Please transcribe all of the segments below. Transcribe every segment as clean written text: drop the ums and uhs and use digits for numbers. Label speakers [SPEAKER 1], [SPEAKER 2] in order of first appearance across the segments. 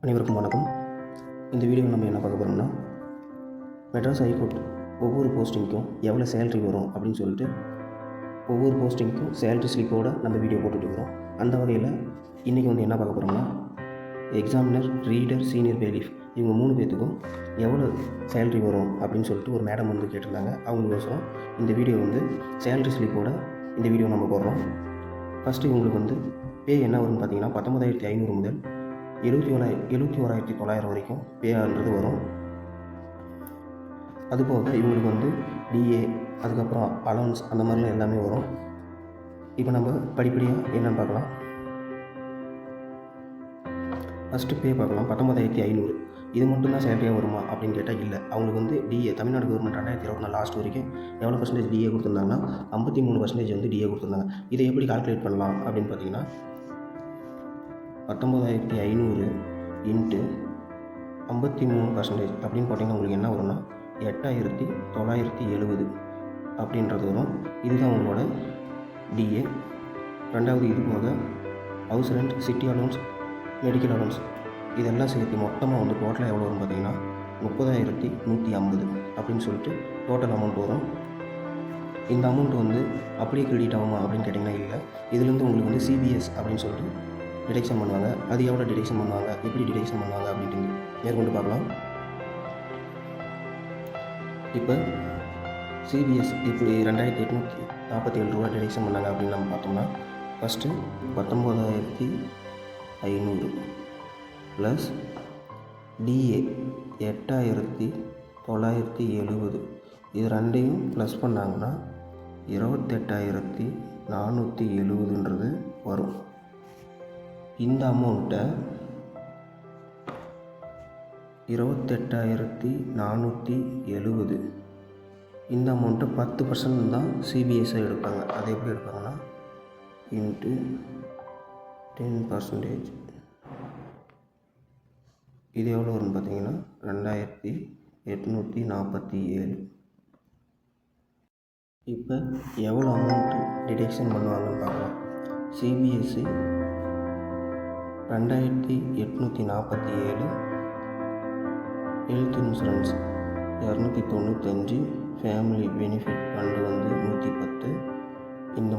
[SPEAKER 1] அனைவருக்கும் வணக்கம். இந்த வீடியோவில் நம்ம என்ன பார்க்க போகிறோம்னா, மெட்ராஸ் ஹைகோர்ட் ஒவ்வொரு போஸ்டிங்க்கும் எவ்வளோ சேலரி வரும் அப்படின்னு சொல்லிட்டு ஒவ்வொரு போஸ்டிங்க்கும் சேலரி ஸ்லிப்போடு நம்ம வீடியோ போட்டுட்டுருக்கிறோம். அந்த வகையில் இன்றைக்கி வந்து என்ன பார்க்க போகிறோம்னா, எக்ஸாமினர், ரீடர், சீனியர் பேலிஃப் இவங்க 3 பேர்த்துக்கும் எவ்வளோ சேலரி வரும் அப்படின்னு சொல்லிட்டு ஒரு மேடம் வந்து கேட்டிருந்தாங்க. அவங்களுக்கோசரம் இந்த வீடியோ வந்து சேலரி ஸ்லிப்போட இந்த வீடியோ நம்ம போடுறோம். ஃபஸ்ட்டு இவங்களுக்கு வந்து பே என்ன வரும்னு பார்த்தீங்கன்னா 19,500 முதல் 71,900 வரைக்கும் பேன்றது வரும். அதுபோக இவங்களுக்கு வந்து டிஏ, அதுக்கப்புறம் அலவன்ஸ் அந்த மாதிரிலாம் எல்லாமே வரும். இப்போ நம்ம படிப்படியாக என்னென்னு பார்க்கலாம். ஃபஸ்ட்டு பே பார்க்கலாம். 19,500 இது மட்டும்தான் சேலரியாக வருமா அப்படின்னு கேட்டால் இல்லை. அவங்களுக்கு வந்து டிஏ, தமிழ்நாடு கவர்மெண்ட் 2024 லாஸ்ட் வரைக்கும் எவ்வளோ பர்சன்டேஜ் டிஏ கொடுத்துருந்தாங்கன்னா 53% வந்து டிஏ கொடுத்துருந்தாங்க. இதை எப்படி கால்குலேட் பண்ணலாம் அப்படின்னு பார்த்தீங்கன்னா, 19,500 இன்ட்டு 53% அப்படின்னு போட்டிங்கன்னா உங்களுக்கு என்ன வரும்னா 8,970 அப்படின்றது வரும். இதுதான் உங்களோட டிஏ. ரெண்டாவது, இது போக house rent, city allowance, medical allowance இதெல்லாம் சேர்த்து மொத்தமாக வந்து டோட்டலாக எவ்வளோ வரும் பார்த்தீங்கன்னா 30,150 அப்படின்னு சொல்லிட்டு டோட்டல் அமௌண்ட் வரும். இந்த அமௌண்ட் வந்து அப்படியே கிரெடிட் ஆகுமா அப்படின்னு கேட்டிங்கன்னா இல்லை. இதுலேருந்து உங்களுக்கு வந்து சிபிஎஸ் அப்படின்னு சொல்லிட்டு டிடெக்ஷன் பண்ணுவாங்க. அது எவ்வளோ டிடெக்ஷன் பண்ணுவாங்க, எப்படி டிடெக்ஷன் பண்ணுவாங்க அப்படின்ட்டு மேற்கொண்டு பார்க்கலாம். இப்போ சிபிஎஸ் இப்படி 2,847 ரூபா டிடெக்ஷன் பண்ணாங்க அப்படின்னு நம்ம பார்த்தோம்னா, ஃபஸ்ட்டு 19,500 ப்ளஸ் டிஏ 8,970 இது ரெண்டையும் ப்ளஸ் பண்ணாங்கன்னா 28,470 வரும். இந்த அமௌண்ட்டை 28,470 இந்த அமௌண்ட்டை 10% தான் சிபிஎஸ்ஸாக எடுப்பாங்க. அதை எப்படி எடுப்பாங்கன்னா இன்ட்டு 10%. இது எவ்வளோ வரும்னு பார்த்தீங்கன்னா 2,847. இப்போ எவ்வளோ அமௌண்ட்டு டிடெக்ஷன் பண்ணுவாங்கன்னு பார்க்கலாம். CBSE 2,847, health insurance 295, family benefit fund வந்து 110. இந்த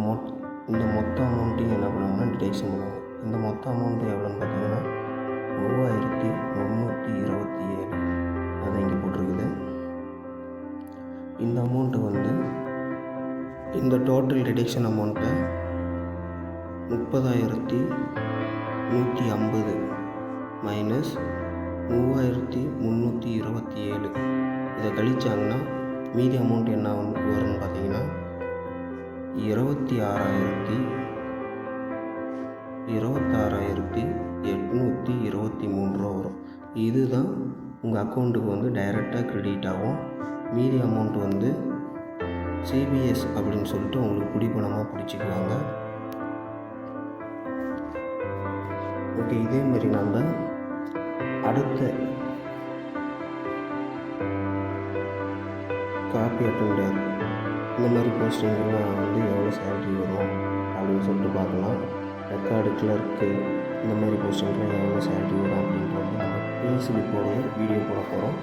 [SPEAKER 1] மொத்த அமௌண்ட்டையும் என்ன பண்ணுவாங்கன்னா டிடெக்ஷன் பண்ணுவாங்க. இந்த மொத்த அமௌண்ட்டு எவ்வளோன்னு பார்த்தீங்கன்னா 3,327. அதை இங்கே போட்டிருக்குது. இந்த அமௌண்ட்டு வந்து இந்த டோட்டல் டிடெக்ஷன் அமௌண்ட்டை 30,150 மைனஸ் 3,327 இதை கழிச்சாங்கன்னா மீதி அமௌண்ட் என்ன வரும்னு பார்த்தீங்கன்னா 26,823 ரூபா வரும். இதுதான் உங்கள் அக்கௌண்ட்டுக்கு வந்து டைரெக்டாக கிரெடிட் ஆகும். மீதி அமௌண்ட் வந்து சிபிஎஸ் அப்படின்னு சொல்லிட்டு உங்களுக்கு பிடிப்பணமாக பிடிச்சிக்குவாங்க. ஓகே, இதே மாதிரி நம்ம அடுத்த காப்பி அட்டெண்டர் இந்த மாதிரி போஸ்டிங்கெல்லாம் வந்து எவ்வளோ சேலரி வரும் அப்படின்னு சொல்லிட்டு பார்க்கலாம். ரெக்கார்டு கிளர்க்கு இந்த மாதிரி போஸ்டிங்கெலாம் எவ்வளோ சேலரி வரும் அப்படின்ட்டு வந்து நம்ம பேஸ்லிப்போடைய வீடியோ போட போகிறோம்.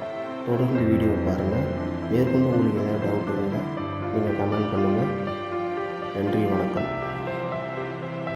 [SPEAKER 1] தொடர்ந்து வீடியோ பாருங்கள். மேற்கொண்டு உங்களுக்கு ஏதாவது டவுட் இருந்தால் நீங்கள் கமெண்ட் பண்ணுங்கள். நன்றி, வணக்கம்.